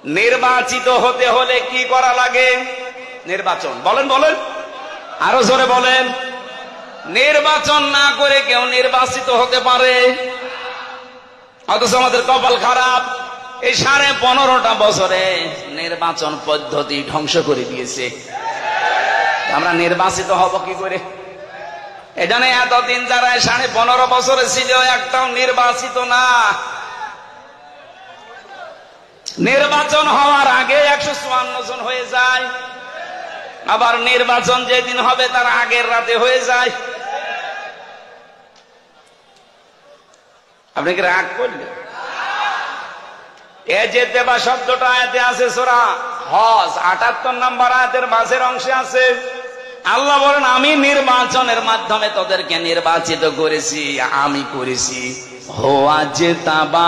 নির্বাচিত হতে হলে কি করা লাগে? নির্বাচন। বলেন বলেন, আরো জোরে বলেন। নির্বাচন না করে কেউ নির্বাচিত হতে পারে? অথচ আমাদের কপাল খারাপ, এই 15.5টা বছরে নির্বাচন পদ্ধতি ধ্বংস করে দিয়েছে। আমরা নির্বাচিত হব কি করে? এখানে এতদিন যারা 15.5 বছরে ছিল একটাও নির্বাচিত না। নির্বাচন হওয়ার আগে 154 জন হয়ে যায়, আবার নির্বাচন যেদিন হবে তার আগের রাতে হয়ে যায়। আপনি কি রাগ করলেন? এ যেতে বা শব্দটা আয়াতে আছে সূরা হজ 78 নম্বর আয়াতের মাঝের অংশে আছে। আল্লাহ বলেন, আমি নির্বাচনের মাধ্যমে তোদেরকে নির্বাচিত করেছি, আমি করেছি। হোয়াজতাবাকুম,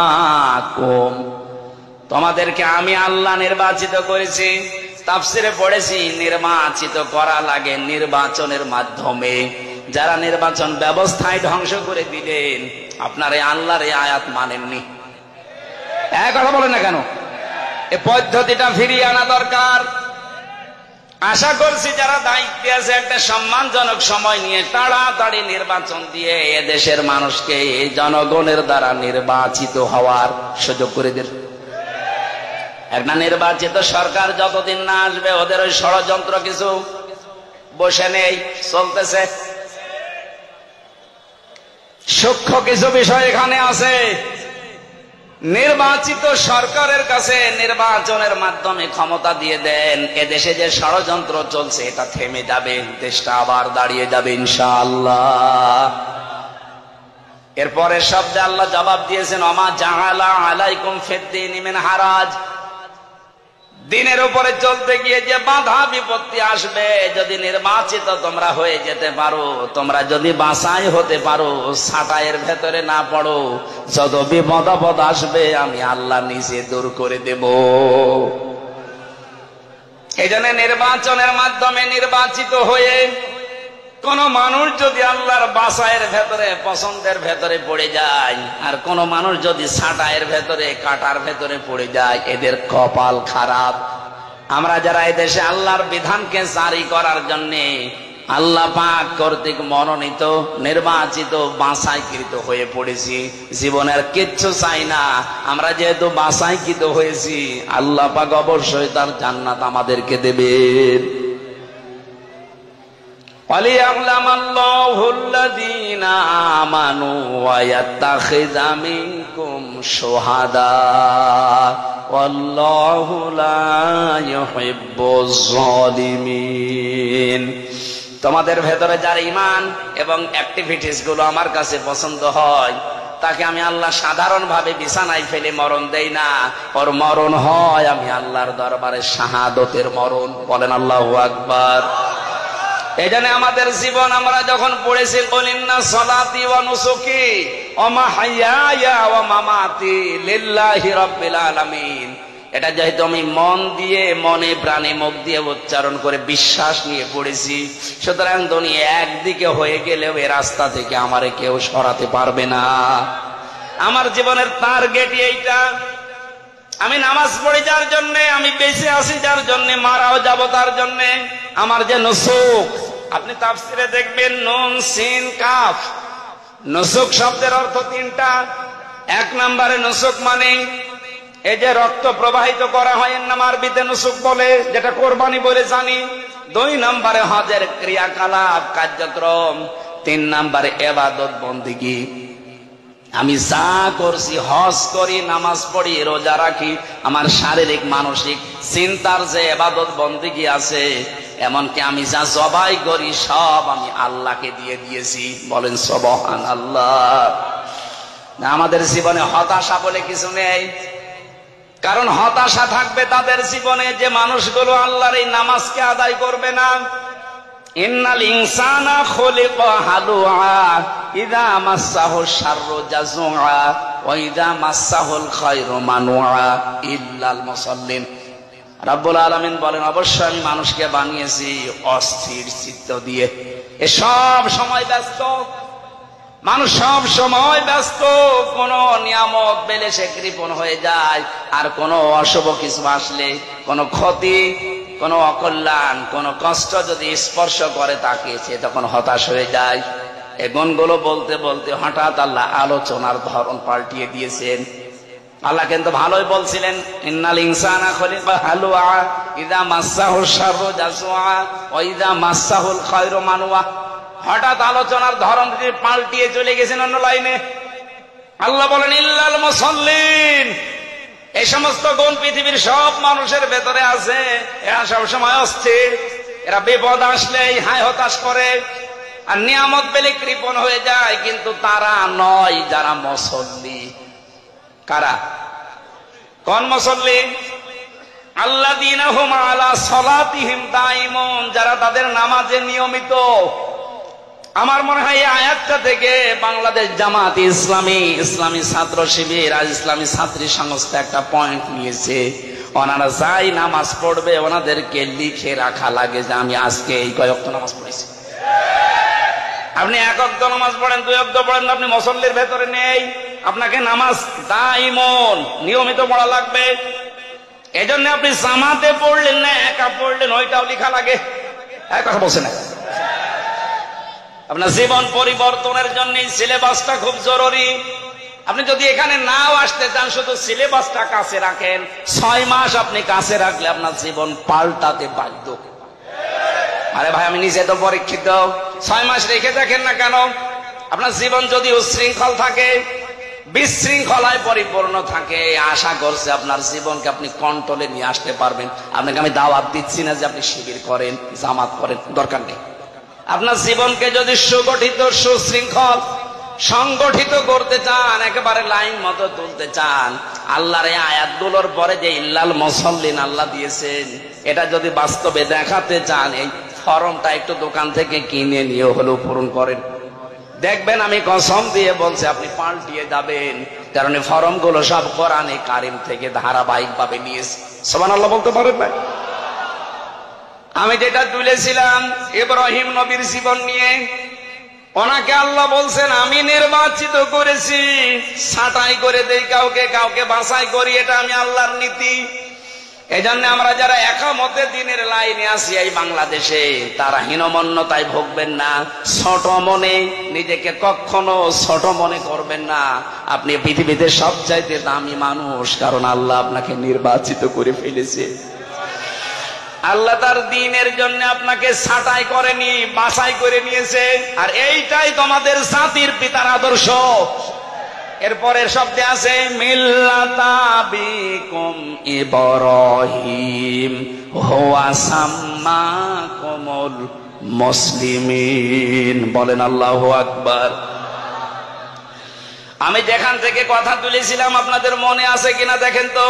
তোমাদেরকে আমি আল্লাহ নির্বাচিত করেছি। তাফসিরে পড়েছি নির্বাচিত করা লাগে নির্বাচনের মাধ্যমে। যারা নির্বাচন ব্যবস্থায় ধ্বংস করে দিলেন, আপনার এই আল্লাহর এই আয়াত মানেননি। এক কথা বলেন না কেন? এই পদ্ধতিটা ফিরিয়ে আনা দরকার। আশা করছি যারা দায়িত্বে আছে একটা সম্মানজনক সময় নিয়ে তাড়াতাড়ি নির্বাচন দিয়ে এদেশের মানুষকে এই জনগণের দ্বারা নির্বাচিত হওয়ার সুযোগ করে দেন। একটা নির্বাচিত সরকার যতদিন না আসবে ওদের ওই ষড়যন্ত্র কিছু বসে নেই, চলতেছে। সূক্ষ্ম কিছু বিষয় এখানে আছে। নির্বাচিত সরকারের কাছে নির্বাচনের মাধ্যমে ক্ষমতা দিয়ে দেন, এদেশে যে ষড়যন্ত্র চলছে এটা থেমে যাবে, দেশটা আবার দাঁড়িয়ে যাবে ইনশাআল্লাহ। এরপরে শব্দে আল্লাহ জবাব দিয়েছেন, ওমা জাআলা আলাইকুম ফিদ্দীনি মিন হারাজ। দিনের উপরে চলতে গিয়ে যে বাধা বিপত্তি আসবে, যদি নির্বাচিত তোমরা হয়ে যেতে পারো, তোমরা যদি বাছাই হতে পারো, ছাঁটাইয়ের ভেতরে না পড়ো, যত বিপদ আপদ আসবে আমি আল্লাহ নিজে দূর করে দেব। এই জন্য নির্বাচনের মাধ্যমে নির্বাচিত হয়ে কোন মানুষ যদি আল্লাহর বাছাইয়ের ভেতরে পছন্দের ভেতরে পড়ে যায়, আর কোন মানুষ যদি ছাঁটাইয়ের ভেতরে কাটার ভেতরে পড়ে যায়, এদের কপাল খারাপ। আমরা যারা এই দেশে আল্লাহর বিধানকে জারি করার জন্য আল্লাহ পাক কর্তৃক মনোনীত নির্বাচিত বাছাইকৃত হয়ে পড়েছি, জীবনের কিচ্ছু চাই না। আমরা যেহেতু বাছাইকৃত হয়েছি, আল্লাহ পাক অবশ্যই তার জান্নাত আমাদেরকে দেবেন। وَلِيَعْلَمَ اللَّهُ الَّذِينَ آمَنُوا وَيَتَّخِذَ مِنكُمْ شُهَدَاءَ وَاللَّهُ لَا يُحِبُّ الظَّالِمِينَ। তোমাদের ভেতরে যার ঈমান এবং অ্যাক্টিভিটিস গুলো আমার কাছে পছন্দ হয়, তাকে আমি আল্লাহ সাধারণভাবে বিছানায় ফেলে মরণ দেই না, ওর মরণ হয় আমি আল্লাহর দরবারে শাহাদতের মরণ। বলেন আল্লাহু আকবার। এজন্য আমাদের জীবন আমরা যখন পড়েছি কুল ইন্না সলাতি ওয়া নুসুকি ওয়া মাহইয়ায়া ওয়া মামাতি লিল্লাহি রাব্বিল আলামিন, এটা যেহেতু আমি মন দিয়ে, মনে প্রাণে মুখ দিয়ে উচ্চারণ করে বিশ্বাস নিয়ে পড়েছি, সুতরাং দুনিয়া একদিকে হয়ে গেলেও এই রাস্তা থেকে আমারে কেউ সরাতে পারবে না। আমার জীবনের টার্গেট এইটা। আমি নামাজ পড়ি যার জন্য, আমি বেঁচে আছি যার জন্য, মারাও যাব তার জন্য। আমার যে নুসুক, আপনি তাফসিরে দেখবেন নুন সিন কাফ, নুসুক শব্দের অর্থ 3টা। 1 নম্বরে নুসুক মানে এই যে রক্ত প্রবাহিত করা হয়, এর নাম আরবিতে নুসুক বলে, যেটা কোরবানি বলে জানি। 2 নম্বরে হজের ক্রিয়াকলাপ কার্যক্রম। 3 নম্বরে ইবাদত বন্দেগী। আমি যা করছি, হজ করি, নামাজ পড়ি, রোজা রাখি, আমার শারীরিক মানসিক চিন্তার যে ইবাদত বন্দেগী আছে, এমনকি আমি যা জবাই করি সব আমি আল্লাহকে দিয়ে দিয়েছি। বলেন সুবহানাল্লাহ। আমাদের জীবনে হতাশা বলে কিছু নেই, কারণ হতাশা থাকবে তাদের জীবনে যে মানুষগুলো আল্লাহর এই নামাজকে আদায় করবে না। ইন্নাল ইনসানা খুলিকা হালুআ ইযা মাসসাহু শাররু জাযুআ ওয়া ইযা মাসসাহুল খায়রু মানুআ ইল্লাল মুসাল্লিন। রাব্বুল আলামিন বলেন, অবশ্যই আমি মানুষকে বানিয়েছি অস্থির চিত্ত দিয়ে, এ সব সময় ব্যস্ত। মানুষ সব সময় ব্যস্ত, কোন নিয়ামত পেলে সে কৃপণ হয়ে যায়, আর কোন অশুভ কিছু আসলে, কোন ক্ষতি, কোন অকল্যাণ, কোন কষ্ট যদি স্পর্শ করে তাকে, সে তখন হতাশ হয়ে যায়। এই গুণগুলো বলতে বলতে হঠাৎ আল্লাহ আলোচনার ধরন পাল্টিয়ে দিয়েছেন। আল্লাহ কিন্তু ভালোই বলছিলেন, ইন্নাল ইনসানা খুলিকা হালুআ ইযা মাসসাহুশ শাররু জাযুআ ওয়া ইযা মাসসাহুল খায়রু মানুআ। হঠাৎ আলোচনার ধরন পাল্টিয়ে চলে গেছেন অন্য লাইনে। আল্লাহ বলেন ইল্লাল মুসাল্লিন, এই সমস্ত গুণ পৃথিবীর সব মানুষের ভেতরে আছে। এরা সবসময় অস্থির, এরা বিপদ আসলেই হায় হতাশ করে, আর নিয়ামত পেলে কৃপণ হয়ে যায়। কিন্তু তারা নয় যারা মুসল্লি। কারা? কোন মুসল্লি? আল্লাযীনা হুম আলা সালাতিহিম দাঈমুন, যারা তাদের নামাজে নিয়মিত। আমার মনে হয় এই আয়াতটা থেকে বাংলাদেশ জামাত ইসলামী, ইসলামী ছাত্র শিবির আর ইসলামী ছাত্রী সংস্থা একটা পয়েন্ট নিয়েছে। ওনারা যাই নামাজ পড়বে ওনাদেরকে লিখে রাখা লাগে যে আমি আজকে এই কয়েকটা নামাজ পড়েছি। আপনি এক ওয়াক্ত নামাজ পড়েন, দুই ওয়াক্ত পড়েন, আপনি মুসল্লির ভেতরে নেই। আপনাকে নামাজ দাঈমুন নিয়মিত পড়া লাগবে। এজন্য আপনি জামাতে পড়লেন না একা পড়লেন, ওইটাও লেখা লাগে। এক কথা বলছেন না? আপনার জীবন পরিবর্তনের জন্য সিলেবাসটা খুব জরুরি। আপনি যদি এখানে নাও আসতে চান, শুধু সিলেবাসটা কাছে রাখেন, 6 মাস আপনি কাছে রাখলে আপনার জীবন পাল্টাতে বাধ্য। আরে ভাই, আমি নিজে তো পরীক্ষিত। 6 মাস রেখে দেখেন না কেন? আপনার জীবন যদি উচ্ছৃঙ্খল থাকে, বিশৃঙ্খলায় পরিপূর্ণ থাকে, আশা করছে আপনার জীবনকে আপনি কন্ট্রোলে নিয়ে আসতে পারবেন। আপনাকে আমি দাওয়াত দিচ্ছি না যে আপনি শিবির করেন, জামাত করেন, দরকার নেই। আপনার জীবনকে যদি সুগঠিত, সুশৃঙ্খল, সংগঠিত করতে চান, একেবারে লাইন মতো তুলতে চান, আল্লাহর এই আয়াতগুলোর পরে যে ইল্লাল মুসাল্লিন আল্লাহ দিয়েছেন, এটা যদি বাস্তবে দেখাতে চান, এই ফর্মটা একটু দোকান থেকে কিনে নিয়ে হলেও পূরণ করেন। দেখবেন, আমি কসম দিয়ে বলছি, আপনি পাল্টিয়ে যাবেন। কারণ এই ফর্মগুলো সব কোরআনে কারিম থেকে ধারাবাহিক ভাবে নিয়েছে। সুবহানাল্লাহ বলতে পারেন না? আমি যেটা তুলেছিলাম ইব্রাহিম নবীর জীবন নিয়ে, ওনাকে আল্লাহ বলছেন আমি নির্বাচিত করেছি, ছাঁটাই করে দেই কাউকে, কাউকে বাছাই করি, এটা আমি আল্লাহর নীতি। এই জন্য আমরা যারা একামতে দিনের লাইনে আছি এই বাংলাদেশে, তারা হীনমন্যতায় ভুগবেন না, ছোট মনে নিজেকে কখনো ছোট মনে করবেন না। আপনি পৃথিবীতে সবচাইতে দামি মানুষ, কারণ আল্লাহ আপনাকে নির্বাচিত করে ফেলেছে। আল্লাহ তার দ্বীনের জন্য আপনাকে ছাঁটাই করেনি, বাছাই করে নিয়েছে। আর এইটাই তোমাদের জাতির পিতার আদর্শ। এরপরের শব্দে আছে মিল্লাতা বিকুম ইব্রাহিম হুয়া সাম্মাকুমুল মুসলিমিন। বলেন আল্লাহু আকবার। আমি যেখান থেকে কথা তুলেছিলাম আপনাদের মনে আছে কিনা দেখেন তো।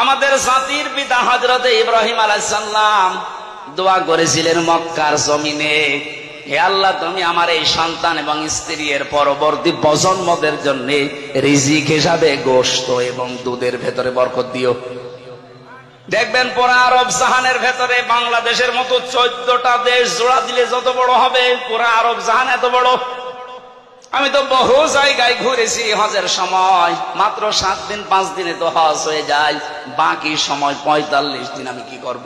আমাদের জাতির পিতা হযরত ইব্রাহিম আলাইহিস সালাম দোয়া করেছিলেন মক্কার জমিনে, হে আল্লাহ, তুমি আমার এই সন্তান এবং স্ত্রী এর পরবর্তী প্রজন্মদের জন্য রিজিক হিসাবে গোশত এবং দুধের ভেতরে বরকত দিও। দেখবেন পুরা আরব জাহানের ভেতরে বাংলাদেশের মতো 14টা দেশ জোড়া দিলে যত বড় হবে, পুরা আরব জাহান এত বড়। আমি তো বহু জায়গায় ঘুরেছি হজের সময়, মাত্র 7 দিন 5 দিনে তো হজ হয়ে যায়, বাকি সময় 45 দিন আমি কি করব?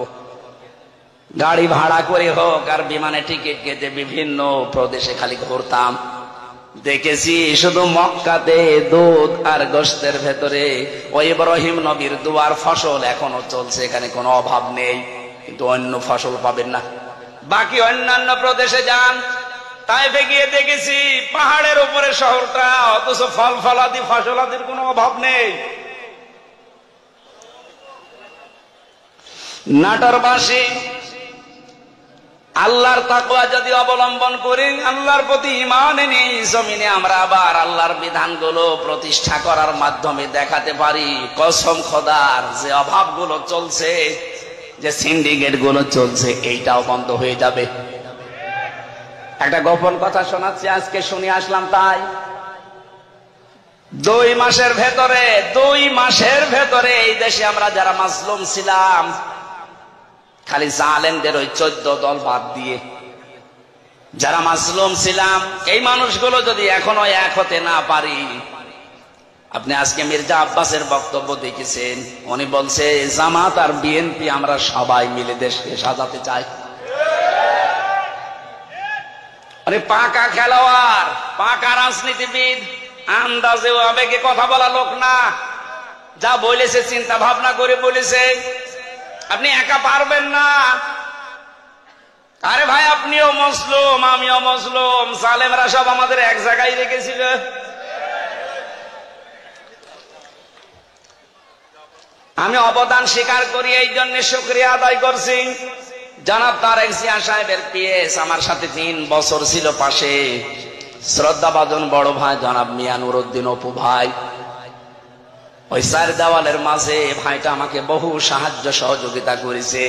গাড়ি ভাড়া করে হোক আর বিমানে টিকিট কেটে বিভিন্ন প্রদেশে খালি ঘুরতাম। দেখেছি শুধু মক্কাতে দুধ আর গোশতের ভেতরে ওই ইব্রাহিম নবীর দুয়ার ফসল এখনো চলছে, এখানে কোনো অভাব নেই, কিন্তু অন্য ফসল পাবেন না। বাকি অন্যান্য প্রদেশে যান, তাইফে গিয়ে দেখেছি পাহাড়ের উপরে শহরটা, অথচ ফল ফলাদি ফসলাদির কোনো অভাব নেই। নাটোরবাসী আল্লাহর তাকওয়া যদি অবলম্বন করি, আল্লাহর প্রতি ঈমান এনে জমিনে আমরা আবার আল্লাহর বিধানগুলো প্রতিষ্ঠা করার মাধ্যমে দেখাতে পারি, কসম খোদার যে অভাবগুলো চলছে, যে সিন্ডিকেট গুলো চলছে, এইটাও বন্ধ হয়ে যাবে। একটা গোপন কথা শোনাচ্ছি, আজকে শুনে আসলাম। তাই 2 মাসের ভেতরে এই দেশে আমরা যারা মাজলুম ছিলাম, খালি জালেমদের ওই 14 দল বাদ দিয়ে যারা মাজলুম ছিলাম এই মানুষগুলো যদি এখনো এক হতে না পারি। আপনি আজকে মির্জা আব্বাসের বক্তব্য দেখেছেন, উনি বলছে জামাত আর বিএনপি আমরা সবাই মিলে দেশকে সাজাতে চাই। উনি পাকা খেলোয়াড়, পাকা রাজনীতিবিদ, আন্দাজে আবেগে কথা বলা লোক না। যা বলেছে চিন্তা ভাবনা করে বলেছে, আপনি একা পারবেন না। আরে ভাই, আপনিও মুসলিম, আমিও মুসলিম, সালেমরা সব আমাদের এক জায়গায় রেখেছিল। আমি অবদান স্বীকার করি, এই জন্য শুকরিয়া আদায় করছি। জনাব তারেক জিয়া সাহেবের পিএস আমার সাথে 3 বছর ছিল পাশে। শ্রদ্ধাভাজন বড় ভাই জনাব মিয়া নুরুদ্দিন অপু ভাই, ওই 4 দেওয়ালের মাঝে ভাইটা আমাকে বহু সাহায্য সহযোগিতা করেছে।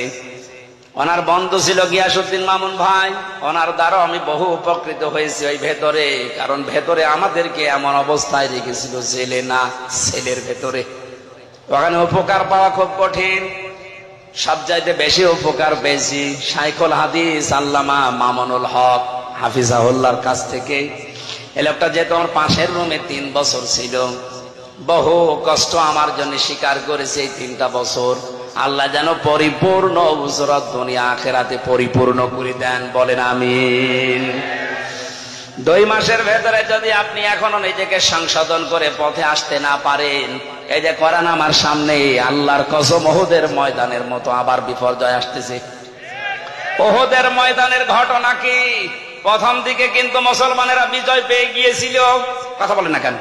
ওনার বন্ধু ছিল গিয়াসউদ্দিন মামুন ভাই, ওনার দ্বারা আমি বহু উপকৃত হয়েছি ওই ভেতরে। কারণ ভেতরে আমাদেরকে এমন অবস্থায় রেখেছিল, জেলে না সেলের ভেতরে। ওখানে উপকার পাওয়া খুব কঠিন। সবচাইতে বেশি উপকার পেয়েছি শাইখুল হাদিস আল্লামা মামুনুল হক হাফিজাহুল্লাহর কাছ থেকে। এই লোকটা যেহেতু আমার পাশের রুমে 3 বছর ছিল, বহু কষ্ট আমার জন্য স্বীকার করেছে। এই 3টা বছর আল্লাহ যেন পরিপূর্ণ উজরত দুনিয়া আখিরাতে পরিপূর্ণ করে দেন, বলেন আমিন। 2 মাসের ভেতরে যদি আপনি এখনো নিজেকে সংশোধন করে পথে আসতে না পারেন, এই যে কোরআন আমার সামনে, আল্লাহর কসম ওহুদের ময়দানের মতো আবার বিপর্যয় আসতেছে। ওহুদের ময়দানের ঘটনা কি? প্রথম দিকে কিন্তু মুসলমানেরা বিজয় পেয়ে গিয়েছিল, কথা বলেন না কেন?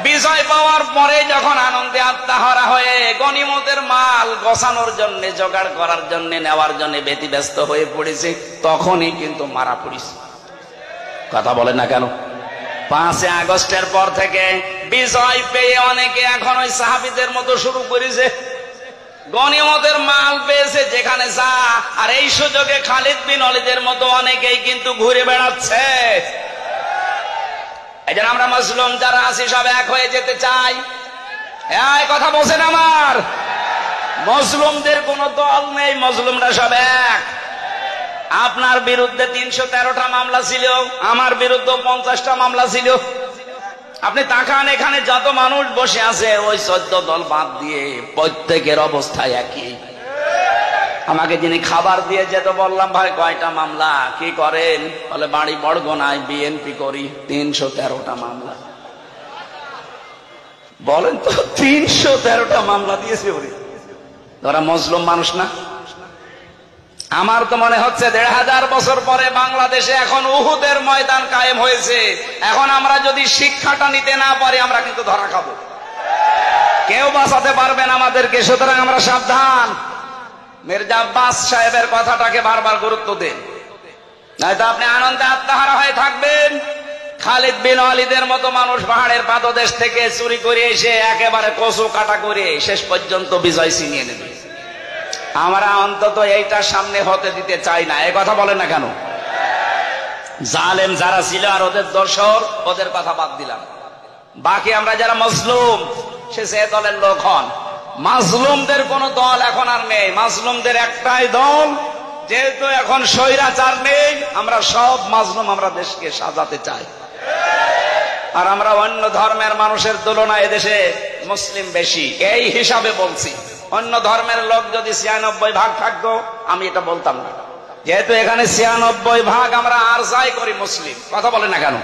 বিজয় পাওয়ার পরে যখন আনন্দে আত্মাহারা হয়ে গনিমতের মাল গোছানোর জন্য, জোগাড় করার জন্য, নেওয়ার জন্য ব্যতিব্যস্ত হয়ে পড়েছে, তখনই কিন্তু মারা পড়েছে। কথা বলেন না কেন? 5 আগস্টের পর থেকে বিজয় পেয়ে অনেকে এখন ওই সাহাবীদের মতো শুরু করেছে, গনিমতের মাল পেয়েছে যেখানে যা। আর এই সুযোগে খালিদ বিন ওয়ালিদের মতো অনেকেই কিন্তু ঘুরে বেড়াচ্ছে। এই জন্য আমরা মুসলিম যারা আছি সব এক হয়ে যেতে চাই। এই কথা বলছেন আমার? মুসলিমদের কোনো দল নেই, মুসলিমরা সব এক। আপনার বিরুদ্ধে 313টা মামলা ছিল, আমার বিরুদ্ধে 50টা মামলা ছিল। আপনি তাকান, এখানে যত মানুষ বসে আছে ওই 14 দল বাদ দিয়ে প্রত্যেকের অবস্থা একই। আমাকে যিনি খাবার দিয়ে যেত, বললাম ভাই কয়টা মামলা, কি করেন? বলে বাড়ি বড়গোনায় বিএনপি করি। 313টা মামলা। বলেন তো, 313টা মামলা দিয়েছে ওরে। ওরা মুসলিম মানুষ না? আমার তো মনে হচ্ছে 1500 বছর পরে বাংলাদেশে এখন উহুদের ময়দান কায়েম হয়েছে। এখন আমরা যদি শিক্ষাটা নিতে না পারি, আমরা কিন্তু ধরা খাবো। কেউ বাঁচাতে পারবেন আমাদেরকে। সুতরাং আমরা সাবধান। মির্জা আব্বাস সাহেবের কথাটাকে বারবার গুরুত্ব দেন, নয়তো আপনি আনন্দে আত্মহারা হয়ে থাকবেন। খালিদ বিন ওয়ালিদের মতো মানুষ পাহাড়ের পাদদেশ থেকে চুরি করে এসে একেবারে কচু কাটা করে শেষ পর্যন্ত বিজয় ছিনিয়ে নেবে। আমরা অন্তত এইটা সামনে হতে দিতে চাই না। এই কথা বলেন না কেন? জালেম যারা ছিল আর ওদের দোসর, ওদের কথা বাদ দিলাম। বাকি আমরা যারা মজলুম, সে দলের লোক হন। মাজলুমদের কোন দল এখন আর নেই। মাজলুমদের একটাই দল, যেহেতু এখন স্বৈরাচার নেই, আমরা সব মাজলুম, আমরা দেশকে সাজাতে চাই। আর আমরা অন্য ধর্মের মানুষের তুলনায় এদেশে মুসলিম বেশি, এই হিসাবে বলছি। অন্য ধর্মের লোক যদি 96 ভাগ থাকতো, আমি এটা বলতাম না। যেহেতু এখানে 96 ভাগ আমরা আর যাই করি মুসলিম। কথা বলেন না কেন?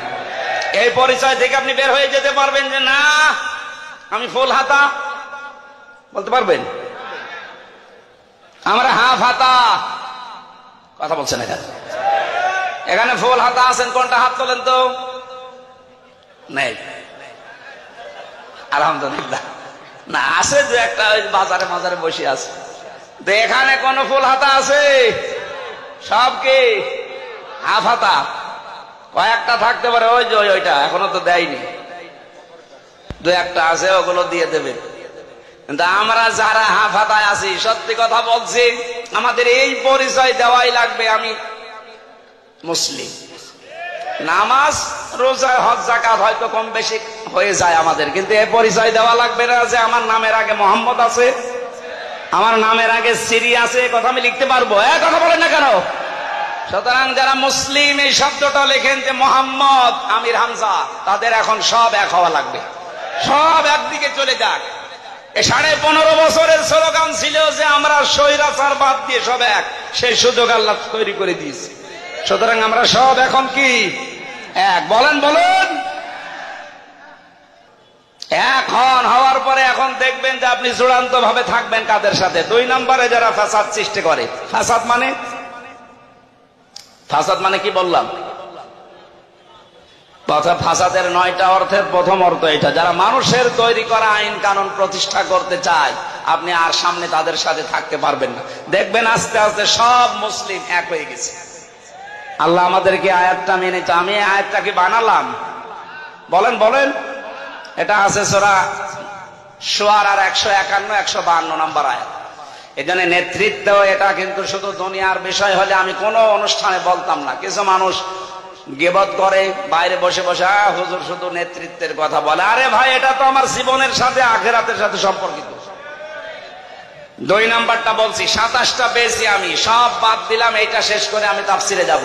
এই পরিচয় থেকে আপনি বের হয়ে যেতে পারবেন যে না আমি ফুল হাতা, বলতে পারবেন? আমরা হাফ হাতা। কথা বলছেন এখানে? এখানে ফুল হাতা আছেন কোনটা? হাত তোলেন তো। নেই, আলহামদুলিল্লাহ। না, আছে যে একটা বাজারে মাজারে বসে আছে। তো এখানে কোন ফুল হাতা আছে? সব কি হাফ হাতা? কয়েকটা থাকতে পারে, ওই যে ওইটা এখনো তো দেয়নি, 2-1টা আছে, ওগুলো দিয়ে দেবে। কিন্তু আমরা যারা হাফ হাতায় আছি, সত্যি কথা বলছি, আমাদের এই পরিচয় দেওয়াই লাগবে আমি মুসলিম। নামাজ, রোজা, হজ, যাকাত হয়তো কম বেশি হয়ে যায় আমাদের, কিন্তু এই পরিচয় দেওয়া লাগবে না যে আমার নামের আগে মোহাম্মদ আছে, আমার নামের আগে সিরি আছে। কথা আমি লিখতে পারবো? কথা বলেন না কেন? সুতরাং যারা মুসলিম এই শব্দটা লেখেন যে মোহাম্মদ আমির হামজা, তাদের এখন সব এক হওয়া লাগবে, সব একদিকে চলে যাক। 15.5 বছরের স্লোগান ছিল যে আমরা স্বৈরাচার বাদ দিয়ে সব এক, সেই সুযোগ আল্লাহ তৈরি করে দিয়েছে। সুতরাং আমরা সব এখন কি এক? বলেন বলেন। এখন হওয়ার পরে এখন দেখবেন যে আপনি চূড়ান্ত ভাবে থাকবেন কাদের সাথে? 2 নম্বরে যারা ফাসাদ সৃষ্টি করে। ফাসাদ মানে কি বললাম? ফাসাদের 9টা অর্থের প্রথম অর্থ এটা, যারা মানুষের তৈরি করা আইন কানুন প্রতিষ্ঠা করতে চায়, আপনি আর সামনে তাদের সাথে থাকতে পারবেন না। দেখবেন আস্তে আস্তে সব মুসলিম এক হয়ে গেছে। আল্লাহ আমাদেরকে আয়াতটা মেনেছে। আমি আয়াতটা কি বানালাম? বলেন বলেন। এটা আছে সূরা শুআরার 151 152 নম্বর আয়াত। এখানে নেতৃত্ব, এটা কিন্তু শুধু দুনিয়ার বিষয় হলে আমি কোনো অনুষ্ঠানে বলতাম না। কিছু মানুষ গীবত করে বাইরে বসে বসে, হুজুর শুধু নেতৃত্বের কথা বলে। আরে ভাই, এটা তো আমার জীবনের সাথে আখিরাতের সাথে সম্পর্কিত। 2 নাম্বারটা বলছি, 27টা পেয়েছি আমি, সব বাদ দিলাম, এইটা শেষ করে আমি তাফসিরে যাব।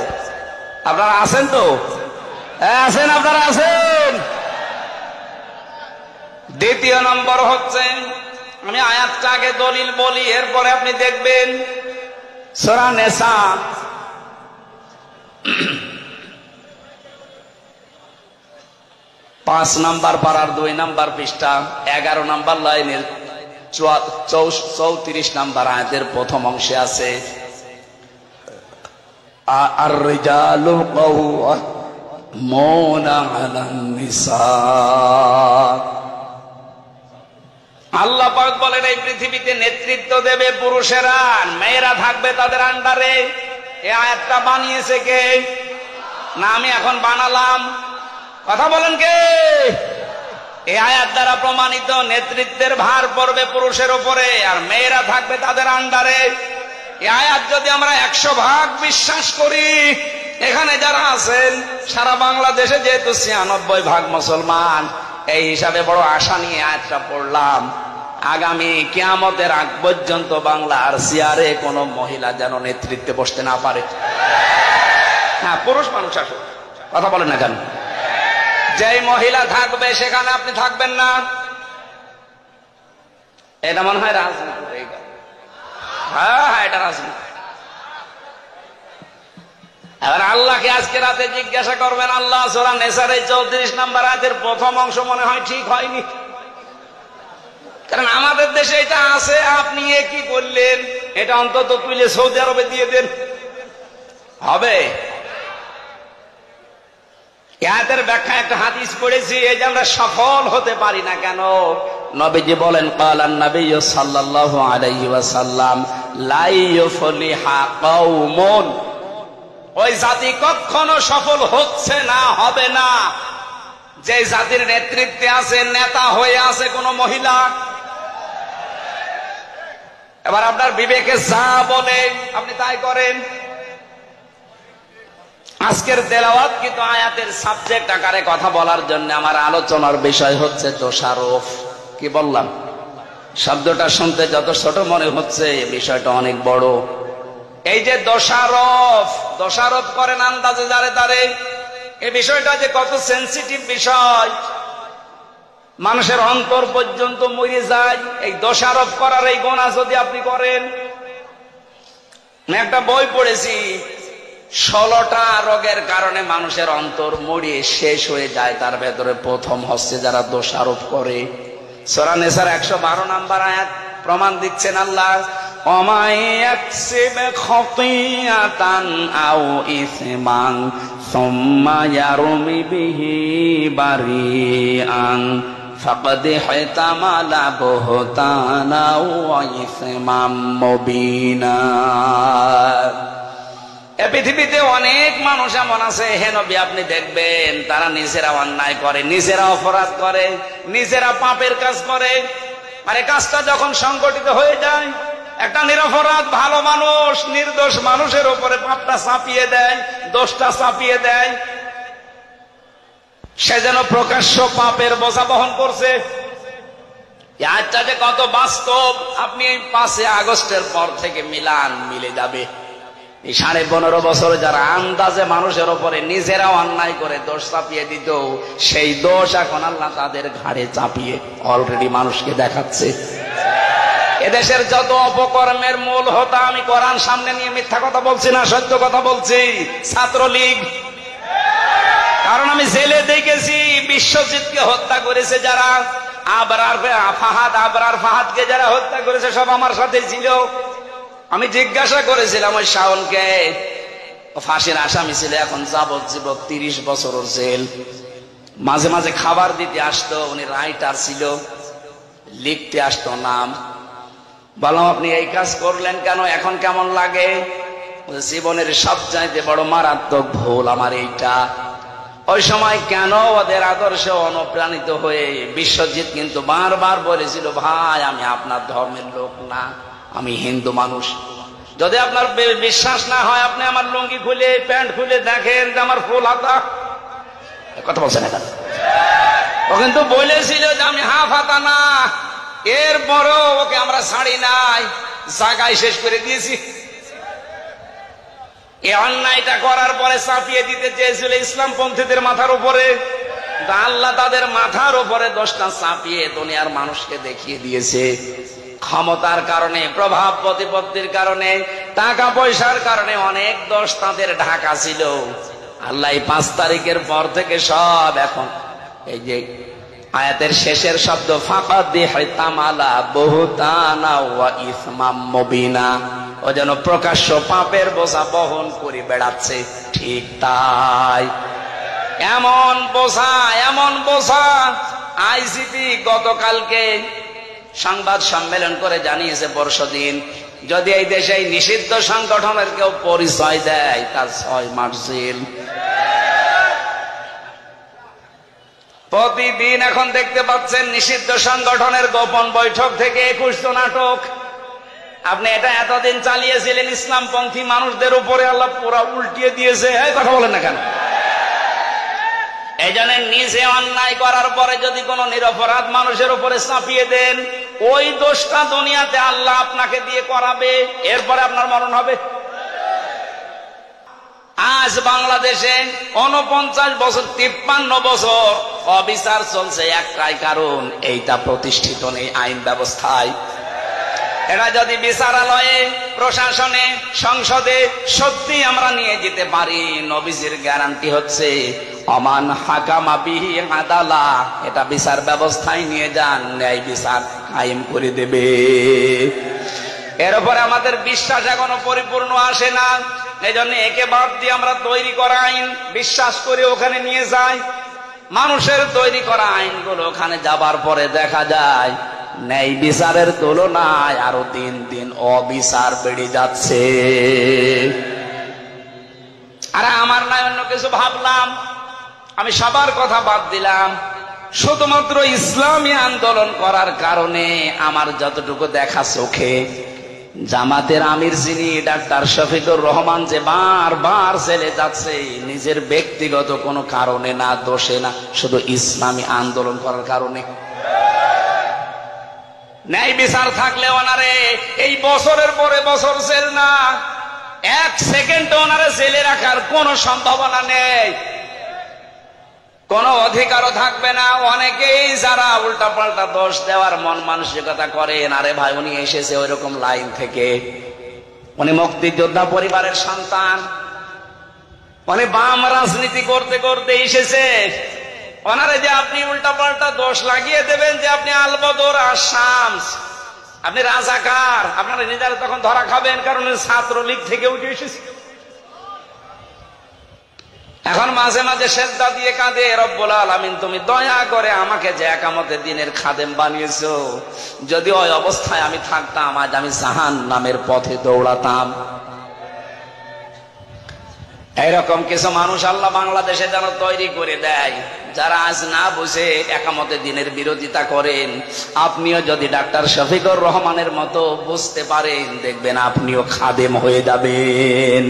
আপনারা আছেন তো? আছেন, আপনারা আছেন। 2 নম্বর হচ্ছে, আমি আয়াতটা আগে দলিল বলি, এরপরে আপনি দেখবেন সূরা নিসা 5 নম্বর পারার 2 নম্বর পৃষ্ঠা 11 নম্বর লাইনের 34 নম্বর আয়াতের প্রথম অংশে আছে, আর রিজালু কাওয়ামুনা আলান নিসা। আল্লাহ পাক বলেন এই পৃথিবীতে নেতৃত্ব দেবে পুরুষেরা, মেয়েরা থাকবে তাদের আন্ডারে। এই আয়াতটা বানিয়েছে কে? না আমি এখন বানালাম? কথা বলেন কে? এই আয়াত দ্বারা প্রমাণিত নেতৃত্বের ভার পড়বে পুরুষের উপরে, আর মেয়েরা থাকবে তাদের আন্ডারে। এই আয়াত যদি আমরা 100% বিশ্বাস করি, এখানে যারা আছেন সারা বাংলাদেশে যেহেতু 96% মুসলমান, এই হিসাবে বড় আশা নিয়ে আয়াতটা পড়লাম, আগামী কিয়ামতের আগ পর্যন্ত বাংলার চেয়ারে কোন মহিলা যেন নেতৃত্বে বসতে না পারে। হ্যাঁ, পুরুষ মানুষ আসুক, কথা বলেন না কেন? যেই মহিলা থাকবে সেখানে আপনি থাকবেন না, এটা মনে হয় রাজনীতি। হ্যাঁ, এটা রাজনীতি। এবার আল্লাহকে আজকে রাতে জিজ্ঞাসা করবেন, আল্লাহ সূরা নিসার 34 নম্বর আয়াতের প্রথম অংশ মনে হয় ঠিক হয়নি, কারণ আমাদের দেশে এটা আছে, আপনি এ কি করলেন? এটা অন্তত তুলে সৌদি আরবে দিয়ে দেন, হবে? আয়াতের ব্যাখ্যা একটা হাদিস পড়েছি, এই যে আমরা সফল হতে পারি না কেন? নবীজি বলেন, ক্বালান নবিয়্যু সাল্লাল্লাহু আলাইহি ওয়াসাল্লাম, লা ইউফলিহা কওমুন, ওই জাতি কখনো সফল হচ্ছে না, হবে না, যে জাতির নেতৃত্বে আছে, নেতা হয়ে আছে কোন মহিলা। এবার আপনার বিবেকে যা বলে আপনি তাই করেন। আজকের তেলাওয়াত কিন্তু আয়াতের সাবজেক্ট আকারে কথা বলার জন্য আমার আলোচনার বিষয় হচ্ছে দোষারোপ। কি বললাম? শব্দটা শুনতে যত ছোট মনে হচ্ছে, বিষয়টা অনেক বড়। এই যে দোষারোপ করেন আন্দাজে যারে তারে, এই বিষয়টা যে কত সেনসিটিভ বিষয়, মানুষের অন্তর পর্যন্ত মরে যায় এই দোষারোপ করার এই গুনাহ যদি আপনি করেন। আমি একটা বই পড়েছি, 16টা রোগের কারণে মানুষের অন্তর মরিয়ে শেষ হয়ে যায়, তার ভেতরে প্রথম হচ্ছে যারা দোষারোপ করে। সূরা নিসার 112 নম্বর আয়াত প্রমাণ দিচ্ছেন আল্লাহ, ওমাই ইয়াকসিব খাতিয়াতান আও ইসমান সুম্মা ইয়ারমি বিহি বারিআন ফাকাদ ইহতামালা বুহতানা ওয়া ইসমান মুবিনা। এই পৃথিবীতে অনেক মানুষ এমন আছে, হে নবী আপনি দেখবেন, তারা নিজেরা অন্যায় করে, নিজেরা অপরাধ করে, নিজেরা পাপের কাজ করে। আর এই কাজটা যখন সংগঠিত হয়ে যায়, একটা নিরপরাধ ভালো মানুষ নির্দোষ মানুষের উপরে পাপটা চাপিয়ে দেয়, দোষটা চাপিয়ে দেয়, সে যেন প্রকাশ্য পাপের বোঝা বহন করছে। আজটা যে কত বাস্তব, আপনি এই 5 আগস্টের পর থেকে মিলে যাবে। এই 15.5 বছর যারা আন্দাজে মানুষের উপরে নিজেরাও অন্যায় করে দোষ চাপিয়ে দিত, সেই দোষ এখন আল্লাহ তাদের ঘাড়ে চাপিয়ে অলরেডি মানুষকে দেখাচ্ছে। এদেশের যত অপকর্মের মূল হোতা, আমি কোরআন সামনে নিয়ে মিথ্যা কথা বলছি না, সত্য কথা বলছি, ছাত্রলীগ। কারণ আমি জেলে দেখেছি বিশ্বজিৎকে হত্যা করেছে যারা, আবরার ফাহাদকে যারা হত্যা করেছে সব আমার সাথে ছিল। আমি জিজ্ঞাসা করেছিলাম ওই শাওনকে, ফাঁসির আসামি ছিল, এখন যাবজ্জীবন 30 বছর জেল। মাঝে মাঝে খাবার দিতে আসতো, উনি রাইটার ছিল, লিখতে আসতো নাম। বললাম আপনি এই কাজ করলেন কেন, এখন কেমন লাগে? জীবনের সবচাইতে বড় মারাত্মক ভুল আমার এইটা। ওই সময় কেন ওদের আদর্শে অনুপ্রাণিত হয়ে বিশ্বজিৎ কিন্তু বারবার বলেছিল, ভাই আমি আপনার ধর্মের লোক না, আমি হিন্দু মানুষ। যদি আপনার বিশ্বাস না হয় আপনি আমার লুঙ্গি খুলে প্যান্ট খুলে দেখেন আমার ফুল হাতা। কথা বলছেন এখন? ও কিন্তু বলেছিল যে আমি হাফ হাতা না, এরপরও ওকে আমরা ছাড়ি নাই, জায়গায় শেষ করে দিয়েছি। এই অন্যায়টা করার পরে চাপিয়ে দিতে চেয়েছিল ইসলাম পন্থীদের মাথার উপরে, আল্লাহ তাদের মাথার উপরে দোষটা চাপিয়ে দুনিয়ার মানুষকে দেখিয়ে দিয়েছে। ক্ষমতার কারণে, প্রভাব প্রতিপত্তির কারণে, টাকা পয়সার কারণে অনেক দোষ তাদের ঢাকা ছিল। আল্লাহ 5 তারিখের পর থেকে সব এখন এই যে আয়াতের শেষের শব্দ ফাকাদিহতামালা বুহতানা ওয়া ইসমাম মুবিনা, ও যেন প্রকাশ্য পাপের বোঝা বহন করে বেড়াচ্ছে। ঠিক তাই, এমন বোঝা আইসিটি গতকালকে সংবাদ সম্মেলন করে জানিয়েছে পরশুদিন, যদি এই দেশে নিষিদ্ধ সংগঠনের কেউ পরিচয় দেয় তার 6 মাস জেল। প্রতিদিন এখন দেখতে পাচ্ছেন নিষিদ্ধ সংগঠনের গোপন বৈঠক থেকে 21 জন আটক। আপনি এটা এতদিন চালিয়েছিলেন ইসলামপন্থী মানুষদের উপরে, আল্লাহ পুরা উল্টিয়ে দিয়েছে। এই কথা বলেন না কেন? এই জন্য নিজে অন্যায় করার পরে যদি কোনো নিরপরাধ মানুষের উপরে চাপিয়ে দেন, ওই দোষটা দুনিয়াতে আল্লাহ আপনাকে দিয়ে করাবে, এরপরে আপনার মরণ হবে। আজ বাংলাদেশে 49 বছর 53 বছর অবিচার চলছে, একটাই কারণ, এইটা প্রতিষ্ঠিত নেই আইন ব্যবস্থায়। এটা যদি বিচারালয়ে, প্রশাসনে, সংসদে সত্যি আমরা নিয়ে যেতে পারি, নবীজির গ্যারান্টি হচ্ছে অমান হাকামা বিহি আদালা, এটা বিচার ব্যবস্থায় নিয়ে যান, ন্যায় বিচার কায়েম করে দেবে। এর উপরে আমাদের বিশ্বাস এখনো পরিপূর্ণ আসে না। এই জন্য একে বাদ দিয়ে আমরা তৈরি করা আইন বিশ্বাস করে ওখানে নিয়ে যাই। মানুষের তৈরি করা আইনগুলো ওখানে যাবার পরে দেখা যায় ন্যায় বিচারের তুলনায় আরো দিন দিন অবিচার বেড়ে যাচ্ছে। আরে আমার নয় অন্য কিছু ভাবলাম, আমি সবার কথা বাদ দিলাম, শুধুমাত্র ইসলামী আন্দোলন করার কারণে আমার যতটুকু দেখা চোখে, জামাতের আমির যিনি ডাক্তার শফিকুর রহমান যে বারবার জেলে যাচ্ছে নিজের ব্যক্তিগত কোনো কারণে না, দোষে না, শুধু ইসলামী আন্দোলন করার কারণে। ন্যায় বিচার থাকলে ওনারে এই বছরের পরে বছর জেল না, 1 সেকেন্ড ওনারে জেলে রাখার কোন সম্ভাবনা নেই, কোন অধিকারও থাকবে না। অনেকেই যারা উল্টা পাল্টা দোষ দেওয়ার মন মানসিকতা করেন, আরে ভাই উনি এসেছে ওইরকম লাইন থেকে, উনি মুক্তিযোদ্ধা পরিবারের সন্তান, উনি বাম রাজনীতি করতে করতে এসেছে, ওনারে যে আপনি উল্টা পাল্টা দোষ লাগিয়ে দেবেন যে আপনি আলবদর আর শামস, আপনি রাজাকার, আপনারা নিজেরা তখন ধরা খাবেন, কারণ ছাত্রলীগ থেকে উঠে এসেছে। এখন মাঝে মাঝে সেজদা দিয়ে কাঁদে, রব্বুল আলামিন তুমি দয়া করে আমাকে যে একামতে দিনের খাদেম বানিয়েছো, যদি ওই অবস্থায় আমি থাকতাম আজ আমি জাহান্নামের পথে দৌড়াতাম। এইরকম কিছু মানুষ আল্লাহ বাংলাদেশে যেন তৈরি করে দেয়, যারা আজ না বুঝে একামতে দিনের বিরোধিতা করেন। আপনিও যদি ডাক্তার শফিকুর রহমানের মতো বুঝতে পারেন, দেখবেন আপনিও খাদেম হয়ে যাবেন।